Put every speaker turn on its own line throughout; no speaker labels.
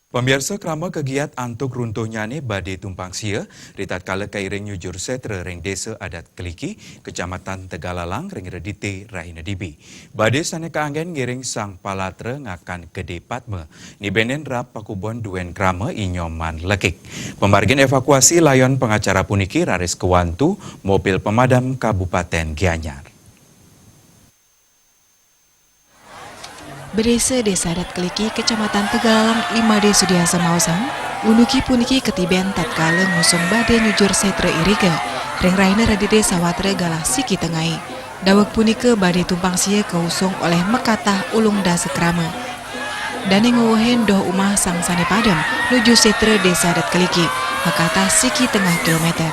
Pemirsa krama kegiat antuk runtuhnya ni badai tumpang sia, ritat kala kairing nyujur setra ring desa adat Keliki, kecamatan Tegalalang ring redite Rahina Dibi. Badai sana keanggen ngiring sang palatra ngakan gede Patma, ni benen rap pakubon duen krama inyoman lekik. Pemargin evakuasi layon pengacara puniki raris kewantu mobil pemadam Kabupaten Gianyar.
Berdesa Desa Adat Keliki, Kecamatan Tegalalang, Imade Sudiasa Mausang, unuki puniki ketiben tatkala ngusung badai nyujur setre iriga, ring raina radide sawatre galah siki tengai. Dawak punika badai tumpang sia keusung oleh Mekatah Ulung Dasa Krama. Dane ngowohen doh umah sang sane padam, nuju setre Desa Adat Keliki, Mekatah siki tengah kilometer.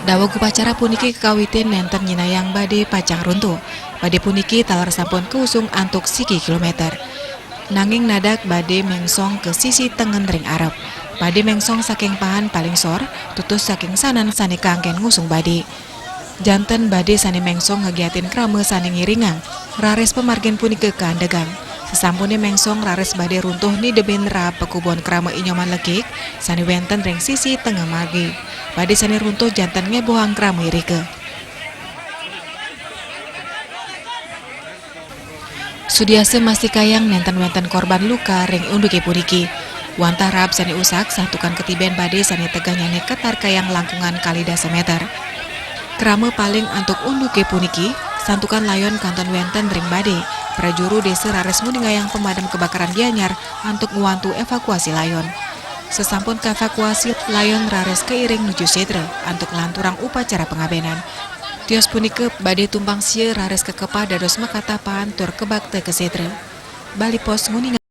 Dawak upacara puniki kekawitin nenten nyinayang badai pacang runtuh. Badai puniki talar sampun keusung antuk siki kilometer. Nanging nadak badai mengsong ke sisi tengen ring Arab. Badai mengsong saking pahan paling sor, tutus saking sanan sane kangken ngusung badai. Janten badai sane mengsong ngegiatin krama sane ngiringan, rares pemargin puniki keandegang. Sesampune mengsong rares badai runtuh ni deben rap pekubon krama inyoman lekik, sane wenten ring sisi tengah margi. Badai sane runtuh janten ngebohang krama irike. Sudiase masih kayang nenten-wenten korban luka ring unduke puniki. Wantah rap sani usak satukan ketiben badai sani tegahnya ketar kayang langkungan kali dasa meter. Krama paling antuk unduke puniki, santukan layon kanton wenten ring badai. Prajuru desa rares mudingayang pemadam kebakaran Gianyar antuk nguantu evakuasi layon. Sesampun ke evakuasi, layon rares keiring nuju setre antuk lanturang upacara pengabenan. Tios punike badai tumpang sia rares kekepa dados Mekatah pantur kebakte ke setre. Bali Pos nguningan